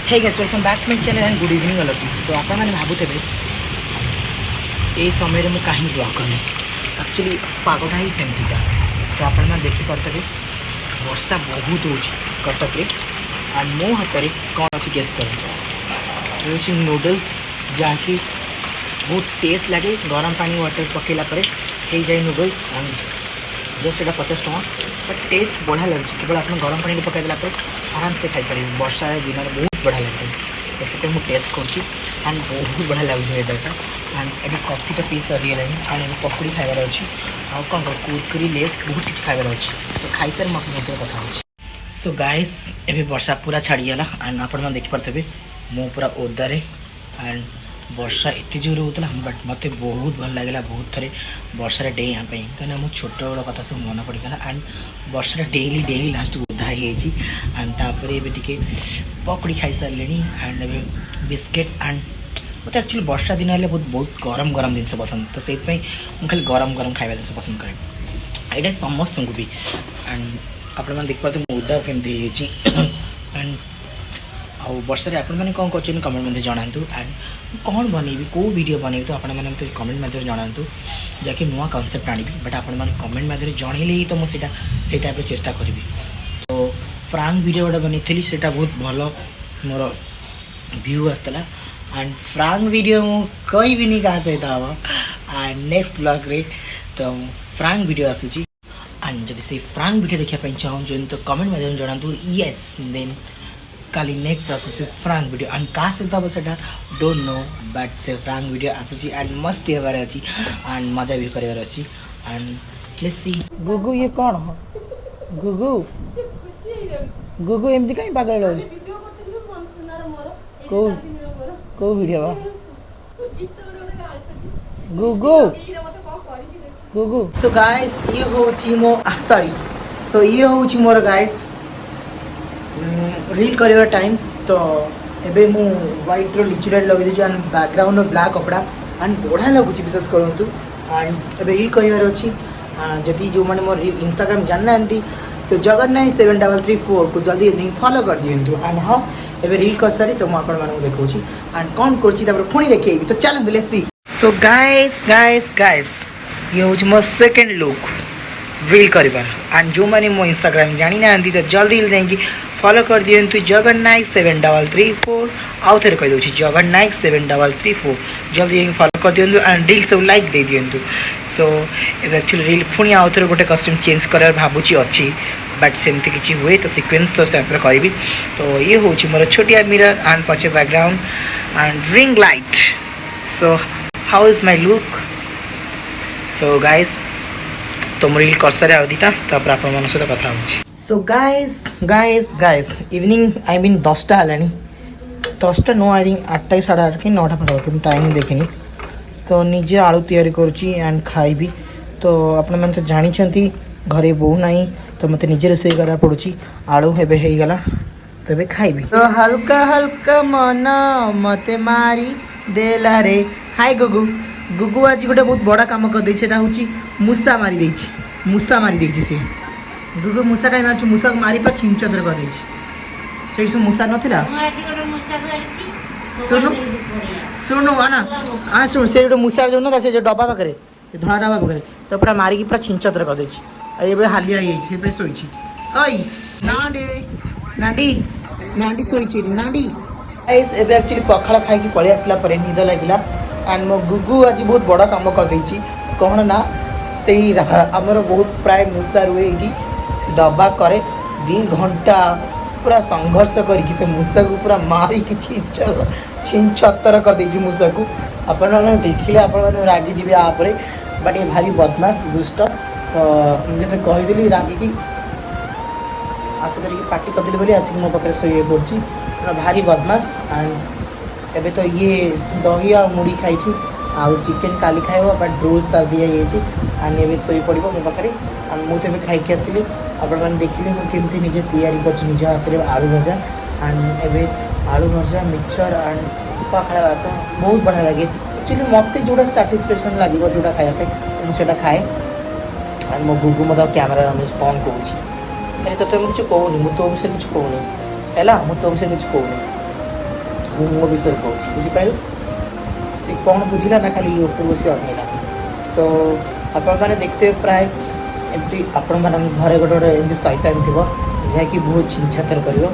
Hey guys, welcome back to my channel and good evening all of you. तो आप मैंने भावुथे ये समय में कहीं ब्लॉग करनी एक्चुअली पागटा ही सेमती था तो आप देखिपे वर्षा बहुत हो कटक एंड मो हाथ में कौन अच्छी गेस कर नूडल्स जहाँ कि बहुत टेस्ट लगे गरम पानी वाटर पकेला हो जाए नूडल्स एंड जस्ट यहाँ 50 टଙ୍କା बट टेस्ट बढ़िया लगे केवल आप गरम पानी पकईदेला आराम से खाई पारे वर्षा दिन में बहुत बढ़िया लगे तो से मुझे टेस्ट करुँची एंड बहुत बढ़िया लगे वेदरटा एंड एवं कॉफीटा पी सरीगला एंड एवं पकड़ी खाइबार अच्छी आउ कौन कर कुरकुरी लेस बहुत किसी खाइबार अच्छी तो खाई सारे मुझे सहित कथा हो सो गाइस एवं वर्षा पूरा छाड़ीगला एंड आप देखिपे मो पूरा ओदारे एंड वर्षा एत जोर होता बट मत बहुत भल लगे बहुत थे वर्षा डेईया कहीं मुझे छोट बड़ कथा सब मन पड़गला एंड वर्षा डेली डेली लास्ट ओदा ही एंड तापर टे पकड़ी खाई सारे एंड बिस्किट एंड मत एक्चुअली वर्षा दिन है बहुत बहुत गरम गरम जिन पसंद तो से खाली गरम गरम खाଇବା जिन पसंद कै ये समस्त को भी एंड आप देखिए ओदा केमती एंड आ वर्षा आपने कौन कर कमेंट मध्य जनातु एंड कौन बनैबी कौ वीडियो बनैबी तो आपने मत कमेंट मध्य जनातु जहाँकि नुआ कनसेप्ट आनी बट आपने कमेंट मध्य जनइले ही तो मुझे से टाइप चेष्टा करी तो फ्रांक वीडियो गोटे बनई से बहुत भल मोर व्यू आसला एंड फ्रांक वीडियो मुझे भी नहीं क्या सहित हम एंड नेक्स्ट ब्लॉग रे तो फ्रांक वीडियो आसूची एंड जब से फ्रांक वीडियो देखापी चाहूँ तो कमेंट मध्य जनातु येस देन काली नेक्स्ट आसूँ फ्रांक वीडियो एंड क्या सहित हम से डोंट नो बट से फ्रांक वीडियो आसूँ एंड मस्त होबार अच्छी एंड मजा भी करार अच्छी एंड लेट्स सी गुगु ये कौन हो गुगु गुगु एमती कहीं पागल हो को वीडियो बा गुगु गुगु सो गाइस ये होची मो सॉरी सो ये होची मोर गाइस रील कर टाइम तो एबे मु व्हाइट रो लिचुलाइट लगे दीजिए एंड बैकग्राउंड ब्लैक कपड़ा एंड बढ़िया लगुच विशेष करूँ एंड एबे रील कर अच्छी जदि जो मैंने मोर इंस्टाग्राम जानना तो जगन्नाथ 7334 को जल्दी जल्दी फॉलो कर दिंतु एंड हाँ एबे रील कर सारी तो मुझे देखा एंड कौन कर पुणी देखेबी तो चलते let's see so guys guys guys ये हूँ मो सेकेंड लुक रील करिबार एंड जो मैंने मो इंस्टाग्राम जानी ना तो जल्दी जल्दी फॉलो कर दिंतु जगन्नाथ 7334 आउ थे कहीदे जगन्नाथ 7334 जल्दी फॉलो कर दिंतु एंड रील सब लाइक दे दिंतु सो एक्चुअली रील पुणी आउ थे गोटे कस्ट्यूम चेंज कर भावुची अच्छी बट सेमती किसी हुए तो सिक्वेन्स करी तो ये हूँ मोर छोटिया मिरर एंड पचे background and ring light so how is my look so guys तो मुझे रील कर सारे आदीटा तापर आप सहित कथा हो so guys guys guys evening I mean 10टा है 10टा नो आई थिंक 8टा 8:30 कि 9टा पाखा टाइम देखनी तो निजे आलू तैयारी करुँची एंड खाइबी तो आपने तो जानते घरे बो ना तो मत निजे रोसे करा पड़ुची आलू एवं होगला तो ये खाइबी तो हल्का हल्का मन मत मारी देला रे हाय गुगु गुगु आज गोटे बहुत बड़ा काम कर हूँ मूसा मारी मूसा मारी सी गुगु मूसा कहीं मार मूसा को मारी छिंचतर कर सब मूसा नाला शुणु शुणु ना हाँ शुण से जो मूसा जो ना से डब्बा पाखे धड़ा डब्बा पाखे तो पूरा मारिकी पूरा छिंचतर कर हालिया शोची नाडी नाडी नाडी शोची नाडी एबे एक्चुअली पखाड़ खाई पलि आसला निद लगे एंड मो गुगु आज बहुत बड़ा काम कर कौन ना से आमर बहुत प्राय मूसा रुए कि डब्बा करे 2 घंटा पूरा संघर्ष करके से मूसा को पूरा मारिकी छिंचतर कर मूसा को आपण देखिले आपण रागी जी आप बट ये भारी बदमाश दुष्ट तो मुझे कहीदेली रागिकी आस करके पार्टी करदेली बोली आसिक मो पाखे शोए पड़ी भारी बदमाश एंड एबे तो ये दही आ मुड़ी खाई आउ चिकेन काली खाइब बट रोल तार दिखाई एंड एवं शोई पड़ मो पाखे एंड मुझे खाई आसली आपण देखिले मुझे निजे तैयारी कर निज हाथ में आलू भजा एंड एवं आलू भजा मिक्सचर एंड पखाड़ा भात बहुत बढ़िया लगे एक्चुअली मत जोटा साटिस्फैक्शन लगे जोटा खायापे मुझे खाए एंड मो गुगु मत कैमेरा कौन कहूँ तो मुझे कहूनी मुझे तो विषय कुछ कहूनी है मुझे तो विषय कुछ कहूनी ମୋ ବିଷୟରେ କହୁଛି ବୁଝିପାରିଲ ସେ କ'ଣ ବୁଝିଲା ନା ଖାଲି ଉପରକୁ ସେ ଅନେଇଲା ସୋ ଆପଣମାନେ ଦେଖିଥିବେ ପ୍ରାୟ ଏମିତି ଆପଣମାନଙ୍କ ଘରେ ଗୋଟେ ଗୋଟେ ଏମିତି ସୈତାନ ଥିବ ଯାହାକି ବହୁତ ଛିନଛାତର କରିବ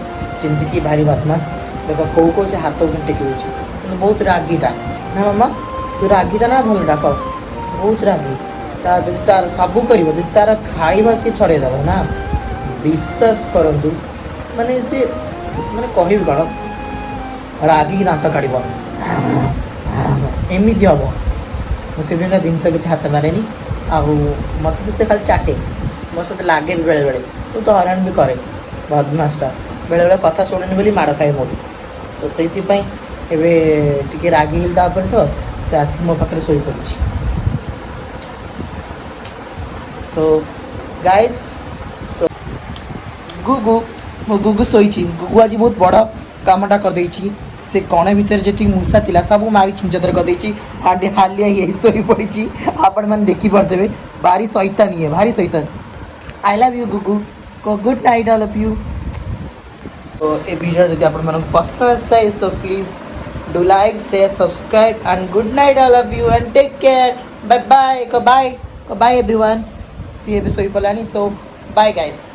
ଯେମିତିକି ଭାରି ବଦମାସ ଦେଖ କେଉଁ କେଉଁ ସେ ହାତ ଉପରେ ଟେକି ଦେଉଛି କିନ୍ତୁ ବହୁତ ରାଗିଟା ନା ମାମା ତୁ ରାଗିଟା ନା ଭଲ ଡାକ ବହୁତ ରାଗି ତା ଯଦି ତାର ସବୁ କରିବ ଯଦି ତାର ଖାଇବା କିଏ ଛଡ଼େଇ ଦେବ ନା ବିଶ୍ୱାସ କରନ୍ତୁ ମାନେ ସେ ମାନେ କହିବି କ'ଣ ରାଗିକି ଦାନ୍ତ କାଢ଼ିବ ଏମିତି ହେବ ମୁଁ ସେମିତି ଜିନିଷ କିଛି ହାତ ମାରେନି ଆଉ ମୋତେ ତ ସେ ଖାଲି ଚାଟେ ମୋ ସହିତ ଲାଗେ ବି ବେଳେବେଳେ ମୁଁ ତ ହଇରାଣ ବି କରେ ବଦମାସଟା ବେଳେବେଳେ କଥା ଶୁଣେନି ବୋଲି ମାଡ଼ ଖାଏ ମୋଠୁ ତ ସେଇଥିପାଇଁ ଏବେ ଟିକେ ରାଗିଗଲି ତାପରେ ତ ସେ ଆସିକି ମୋ ପାଖରେ ଶୋଇପଡ଼ିଛି ସୋ ଗାଇସ୍ ସୋ ଗୁଗୁ ମୋ ଗୁଗୁ ଶୋଇଛି ଗୁଗୁ ଆଜି ବହୁତ ବଡ଼ କାମଟା କରିଦେଇଛି ସେ କଣ ଭିତରେ ଯେତିକି ମୂଷା ଥିଲା ସବୁ ମାରି ଛିଞ୍ଚତର କରିଦେଇଛି ହାଲିଆ ହେଇ ଶୋଇପଡ଼ିଛି ଆପଣମାନେ ଦେଖିପାରୁଥିବେ ଭାରି ଶୈତାନ ଇଏ ଭାରି ଶୈତାନ ଆଇ ଲଭ୍ ୟୁ ଗୁଗୁ good night all of you तो ये वीडियो जब आपको पसंद आता है so please do like share subscribe and good night all of you and take care bye bye bye bye everyone see every सोई पलानी सो बाय गाइस